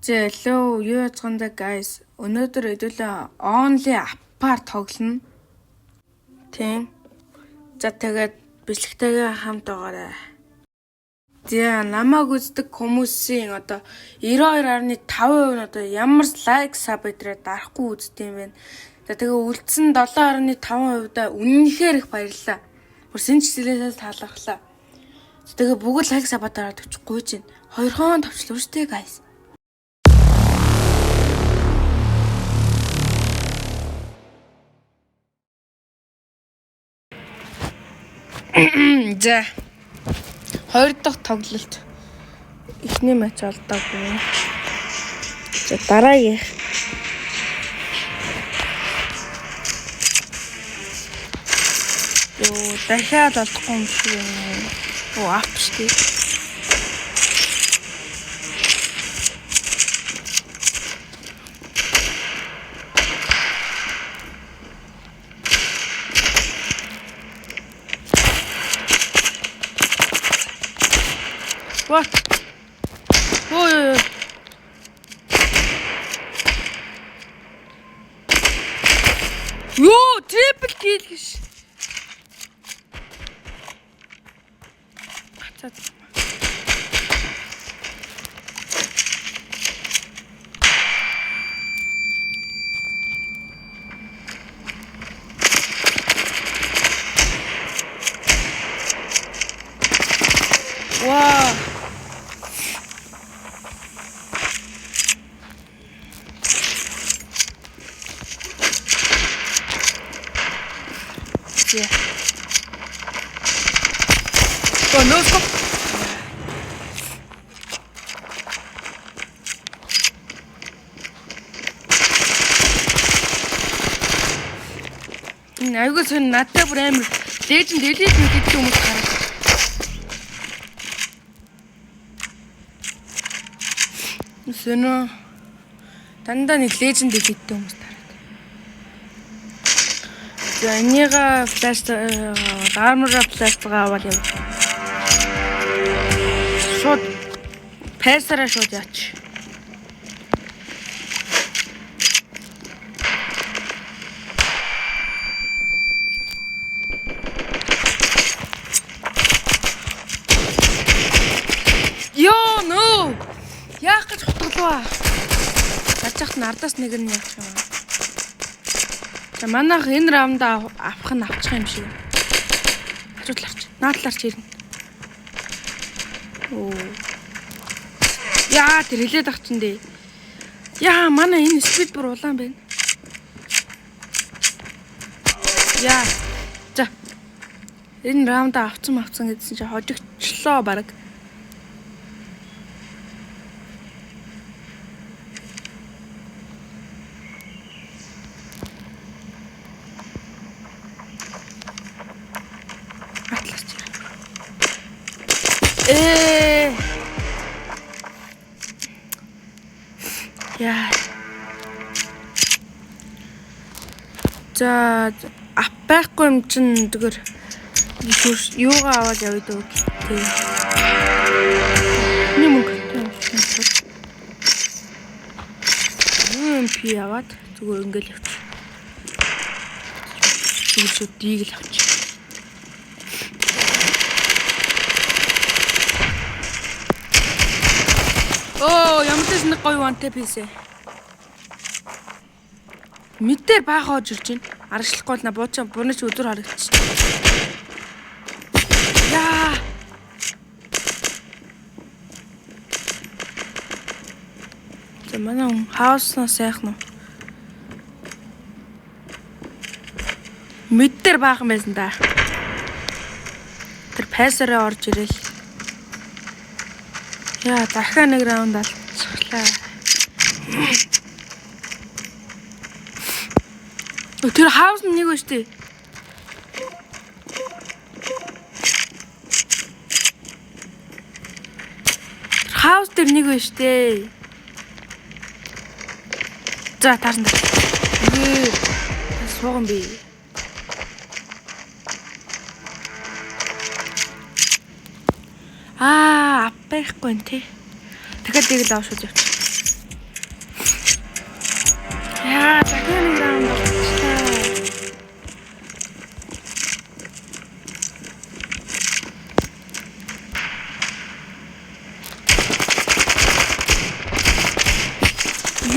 Hello, юу яцгаанда guys. Өнөөдөр хэдүүлээ only app-аар тоглоно. Тийм. За тэгээд бичлэгтэйгээ хамт байгаарай. За намайг үздэг хүмүүсийн одоо 92.5% нь одоо ямар лайк саб өдрөө дарахгүй үздэг юм бэ. За тэгээ үлдсэн 7.5% да үнэнхээр их баярлалаа. Бүр сэнчилээс таалахлаа. Тэгээ бүгд лайк саб дараад өчөхгүй чинь 2 хон товчлоо штэ guys. За 2 дахь тоглолт эхний матч олдоогүй. За дараагийн дахиад олдохгүй юм шиг юм. Апп штий. What? Ой. Ёо, трипл кил гэж. Атаа. Wow. Yeah. Oh no, stop. Айгуу сон надтай бүр амар леженд элит гэдэг хүмүүс хараад. Сөнөө дандаа нэг леженд элит хүмүүс хараад. За энийга флаш армора флашгаа аваад яв. Шууд пэсараа шууд яач. Ёо нөө. Яах гэж хутгалаа. Гажихт нардаас нэг нь яах юм. За манайх энэ раундаа авах нь авчих юм шиг. Хажуудлаарч. Наадлаарч ирнэ. Оо. Яа тэр хилээд ах чинь дээ. Яа манай энэ спид бүр улаан байна. Яа. За. Энэ раундаа авцсан гэдсэн чинь хожигчлоо баг. Яа. За ап байхгүй юм чин зүгээр юугаа аваад явъя дөө. Тийм. Пи аваад зүгээр ингээл явчих. Зүгээр шууд дийг л авчих. Оо, ямар ч нэг гоё вантай писэ. Мэдээр баахаа орж ирж байна. Аргачлахгүй бол на буучаа бурнаж өдөр харагдчих. Яа. За манай хауснаа сайхан уу. Мэдээр баахан байсан да. Тэр пэсараа орж ирэл. Яа, дахиад нэг раунд алцглаа. Тэр хаус нэг байна штэ. Хаус дээр нэг байна штэ. За таарсан даа. Сууган би. Байхгүй нэ. Тэгэхээр дэг л авшиж явчих. Яа, дахиад нэг раунд болчихлоо.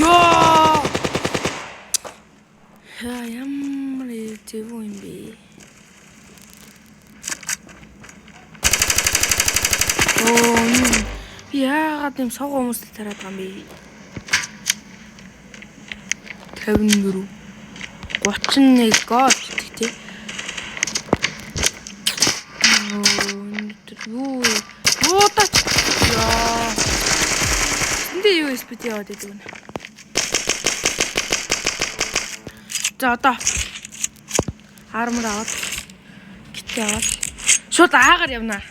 Ёо! Ямар зөв юм бэ? Яагаад юм сог хүмүүстэй тараад байгаа юм бэ? 54 31 гол гэх тий. Юу тач. Яа. Энд USB яваад идэв гэнэ. За одоо армор аваад гитээ аваад шууд аагаар явнаа.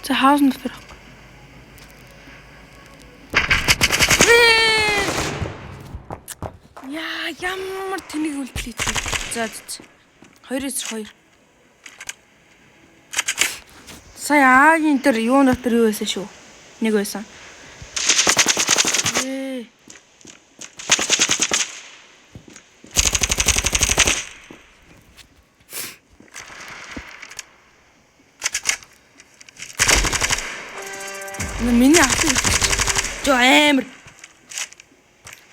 За хаусн дотор авах. Яа, ямар тэнийг үлдлээ чи. За. 2-2. Сая энэ төр юу дотор юу байсан шүү. Нэг байсан. Миний авсан жоо амар.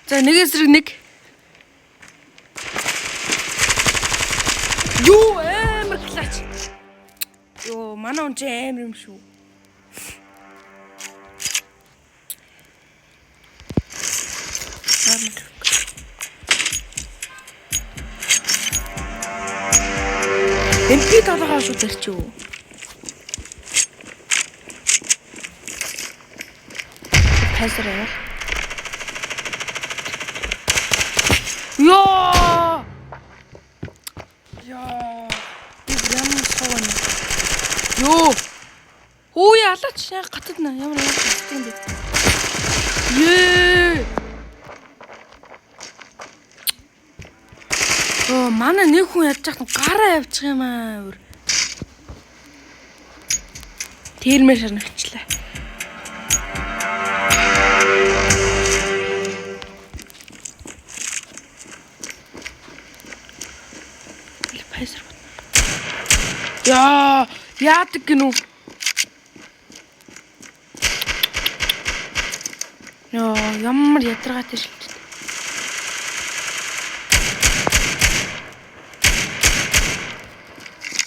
За нэг эсрэг нэг. Юу амар клач. Ёо манай он ч амар юм шүү. MP толгоо шүү тэрчүү. Хайсараа. Ёо! Яа. Ийм савна. Ёо. Хөөе алаач яг гатад на ямар юм бэ? Ее. Оо манай нэг хүн ядж хат гараа явчих юм аа. Тэрмээ шарнагчлаа. Яа, яадаг гинүү. Яа, ямар ядаргаатай шилждэг.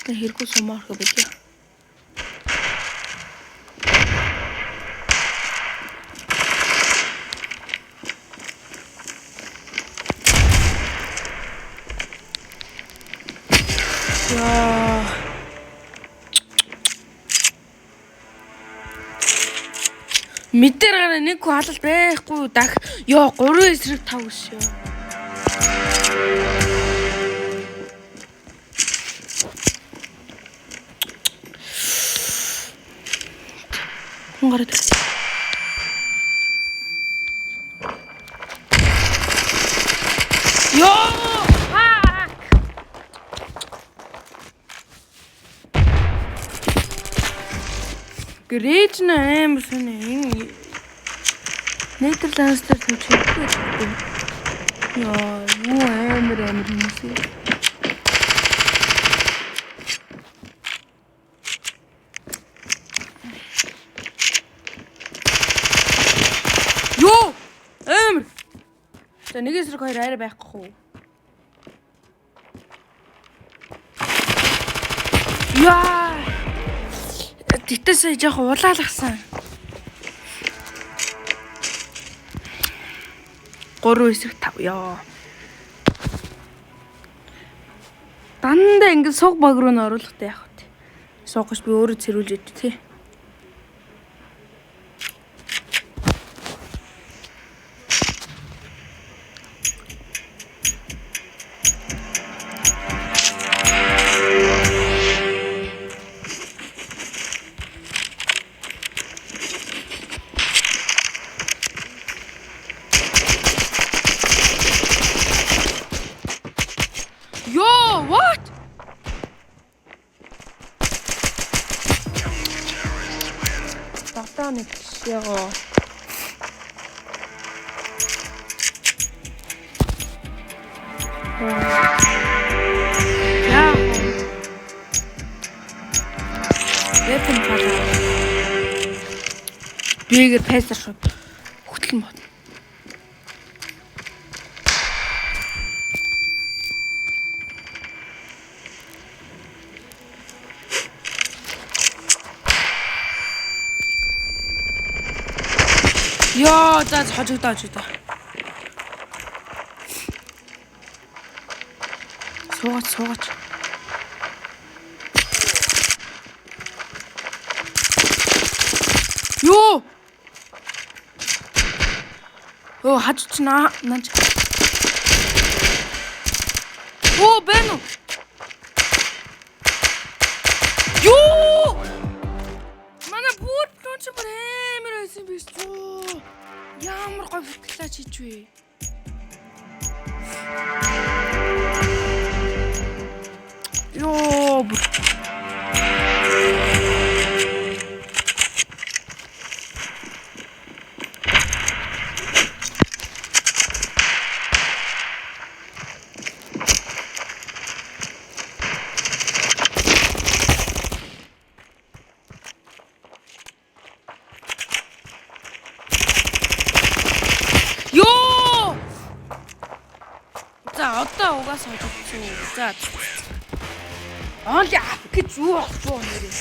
Хэргүй сумаарх байлаа. Яа. Мэдээр гараа нэг хүн халал байхгүй дах. Ёо 3 эсрэг 5 гэж ёо. Хүн гараад ирсэн. Ёо! Гэрэж на амар сони энэ Нидерландс дээр төчөхгүй гэдэг. Яа, юу амар хүмүүс юм. Ёо! Амар. За нэг эсрэг хоёр арай байхгүй. Яа! Тэтэсээ жоох улаалгасан. 3 эсрэг 5 ёо. Дандаа ингэ суг баг руу н оруулахтай яах вэ? Суугч би өөрөө цэрүүлж өгдөө тий. нэг ягаа. Яа. Weapon пала. Бигээр пэсэр шууд хөтлөн бод. Яа, за хожигдооч үү. Суугач. Ёо! Оо, хажууч наач. Оо, бэнэ. Ёо! Манай бут нууч бэмэр байсан биш үү? Ямар гоё бүтлаач хийж вэ? Ёо! Ёо! За одоо угаасаа хожигдсон. За. Онли ап гэж юу болчихоо нэрээ.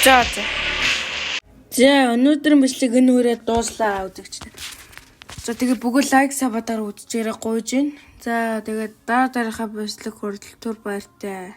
За. За өнөөдрийн бичлэг энэ хүрээ дууслаа үзэгчдээ. За тэгээ бүгд лайк сабатаар үзчихээрэй гуйж гин. За тэгээд дараагийнхаа бичлэг хүртэл түр баяртай.